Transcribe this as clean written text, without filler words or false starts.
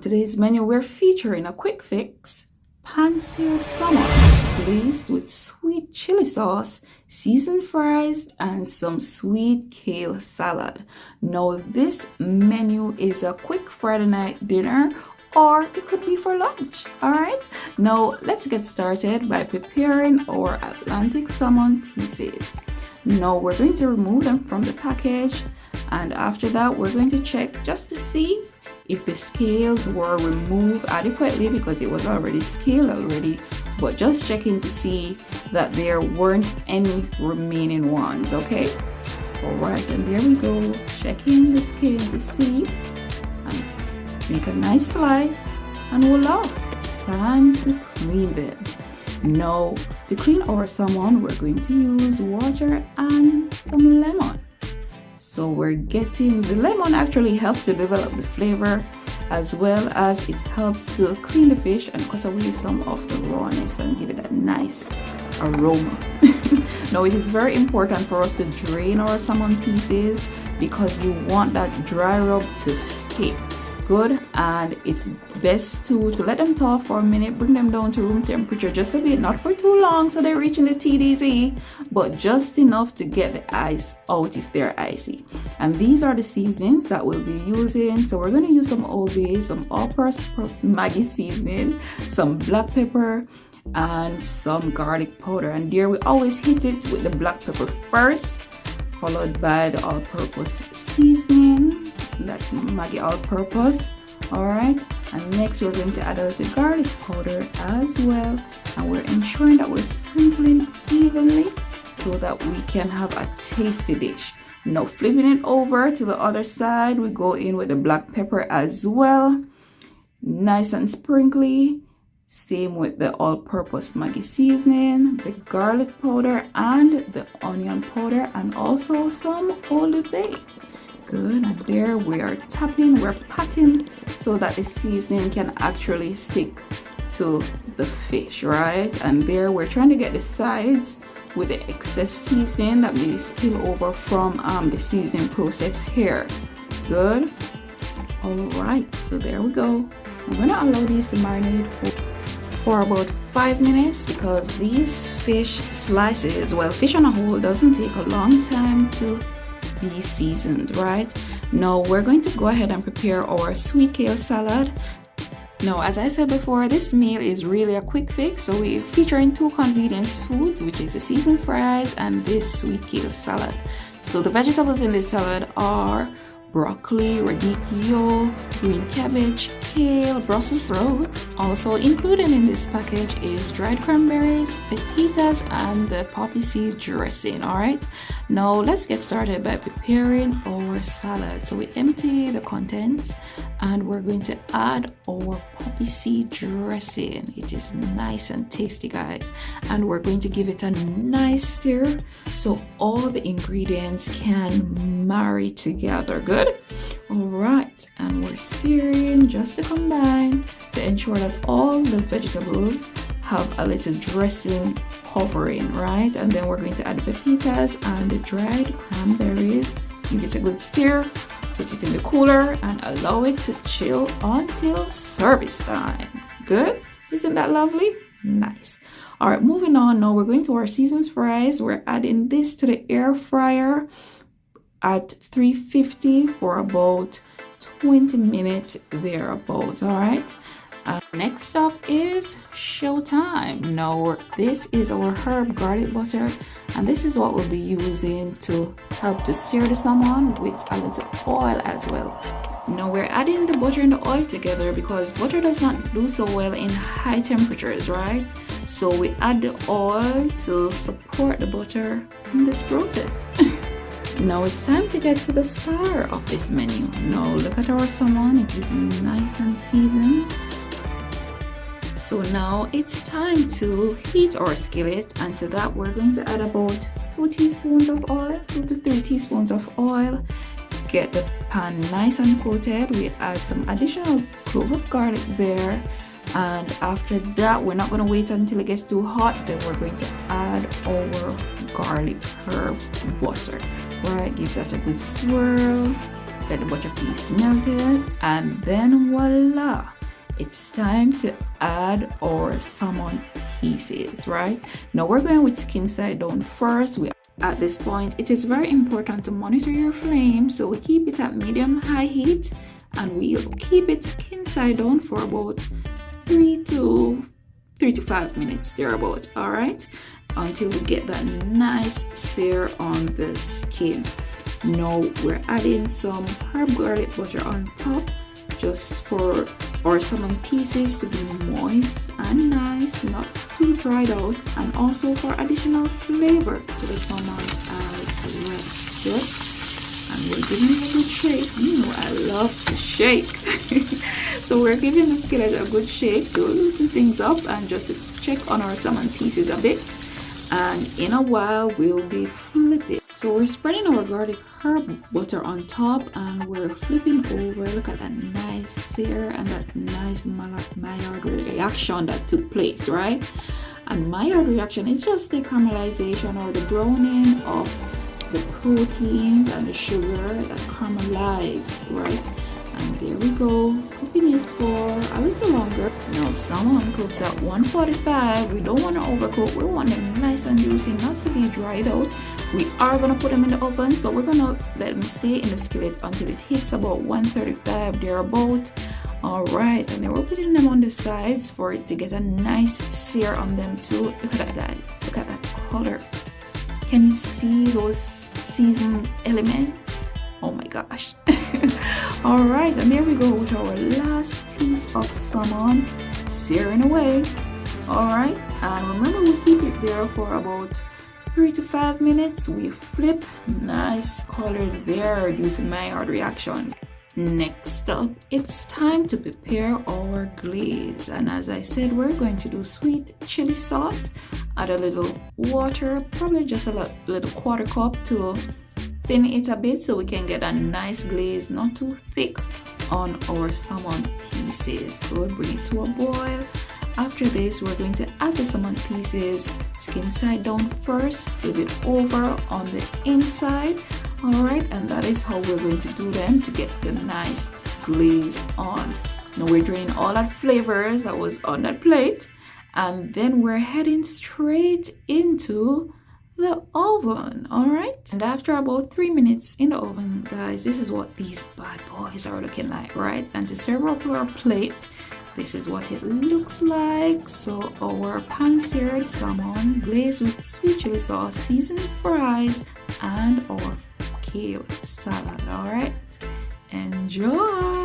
today's menu we're featuring a quick fix pan seared salmon glazed with sweet chili sauce, seasoned fries, and some sweet kale salad. Now this menu is a quick Friday night dinner, or it could be for lunch. All right, now let's get started by preparing our Atlantic salmon pieces. Now we're going to remove them from the package, and after that we're going to check just to see if the scales were removed adequately, because it was already scaled already, but just checking to see that there weren't any remaining ones. Okay, all right, and there we go, checking the scale to see, and make a nice slice, and voila, it's time to clean them. Now to clean our salmon we're going to use water and some lemon. So we're getting, the lemon actually helps to develop the flavor, as well as it helps to clean the fish and cut away some of the rawness and give it a nice aroma. Now it is very important for us to drain our salmon pieces, because you want that dry rub to stay good, and it's best to let them thaw for a minute. Bring them down to room temperature just a bit, not for too long so they're reaching the TDZ, but just enough to get the ice out if they're icy. And these are the seasonings that we'll be using. So we're going to use some Old Bay, some all-purpose Maggi seasoning, some black pepper, and some garlic powder. And there we always hit it with the black pepper first, followed by the all-purpose seasoning. That's Maggi all-purpose. All right, and next we're going to add a little garlic powder as well, and we're ensuring that we're sprinkling evenly so that we can have a tasty dish. Now flipping it over to the other side, we go in with the black pepper as well, nice and sprinkly. Same with the all-purpose Maggi seasoning, the garlic powder, and the onion powder, and also some Old Bay. Good, and there we are tapping, we're patting so that the seasoning can actually stick to the fish, right? And there we're trying to get the sides with the excess seasoning that may spill over from the seasoning process here. Good. All right, so there we go. I'm gonna allow these to marinate for about 5 minutes, because these fish slices, well, fish on a whole doesn't take a long time to be seasoned, right? Now we're going to go ahead and prepare our sweet kale salad. Now, as I said before, this meal is really a quick fix, so we're featuring two convenience foods, which is the seasoned fries and this sweet kale salad. So the vegetables in this salad are broccoli, radicchio, green cabbage, kale, Brussels sprouts. Also included in this package is dried cranberries, pepitas, and the poppy seed dressing. All right, now let's get started by preparing our salad. So we empty the contents and we're going to add our poppy seed dressing. It is nice and tasty, guys, and we're going to give it a nice stir so all the ingredients can marry together. Good. All right, and we're stirring just to combine, to ensure that all the vegetables have a little dressing hovering, right? And then we're going to add the pepitas and the dried cranberries. Give it a good stir, put it in the cooler, and allow it to chill until service time. Good, isn't that lovely? Nice. All right, moving on. Now we're going to our seasoned fries. We're adding this to the air fryer at 350 for about 20 minutes thereabout. All right, next up is showtime. Now this is our herb garlic butter, and this is what we'll be using to help to sear the salmon, with a little oil as well. Now we're adding the butter and the oil together because butter does not do so well in high temperatures, right? So we add the oil to support the butter in this process. Now it's time to get to the star of this menu. Now look at our salmon, it is nice and seasoned. So now it's time to heat our skillet, and to that we're going to add about 2 teaspoons of oil, 2 to 3 teaspoons of oil. Get the pan nice and coated. We add some additional clove of garlic there, and after that we're not going to wait until it gets too hot. Then we're going to add our garlic herb butter. Right, give that a good swirl, Let the butter piece melted, and then voila, it's time to add our salmon pieces. Right now we're going with skin side down first. At this point, it is very important to monitor your flame, so we keep it at medium-high heat, and we'll keep it skin side down for about 3 to 5 minutes thereabout. All right, until we get that nice sear on the skin. Now we're adding some herb garlic butter on top, just for our salmon pieces to be moist and nice, not too dried out, and also for additional flavor to the salmon as well. Yes, and we're giving it a good shake. You know I love to shake. So we're giving the skillet a good shake to loosen things up and just to check on our salmon pieces a bit. And in a while we'll be flipping. So we're spreading our garlic herb butter on top, and we're flipping over. Look at that nice sear and that nice Maillard reaction that took place, right? And Maillard reaction is just the caramelization or the browning of the proteins and the sugar that caramelize, right? And there we go, cooking it for a little longer. Now salmon cooks at 145. We don't want to overcook. We want them nice and juicy, not to be dried out. We are going to put them in the oven, so we're going to let them stay in the skillet until it hits about 135 thereabout. All right, and then we're putting them on the sides for it to get a nice sear on them too. Look at that, guys. Look at that color. Can you see those seasoned elements? Oh my gosh. All right, and there we go with our last piece of salmon searing away. All right, and remember we keep it there for about 3 to 5 minutes. We flip, nice color there due to Maillard reaction. Next up, it's time to prepare our glaze, and as I said, we're going to do sweet chili sauce. Add a little water, probably just a little quarter cup to thin it a bit so we can get a nice glaze, not too thick, on our salmon pieces. We'll bring it to a boil. After this, we're going to add the salmon pieces skin side down first, flip it over on the inside. All right, and that is how we're going to do them to get the nice glaze on. Now we're draining all that flavors that was on that plate, and then we're heading straight into the oven. All right, and after about 3 minutes in the oven, guys, this is what these bad boys are looking like, right? And to serve up our plate, this is what it looks like. So our pan seared salmon glazed with sweet chili sauce, seasoned fries, and our kale salad. All right, enjoy.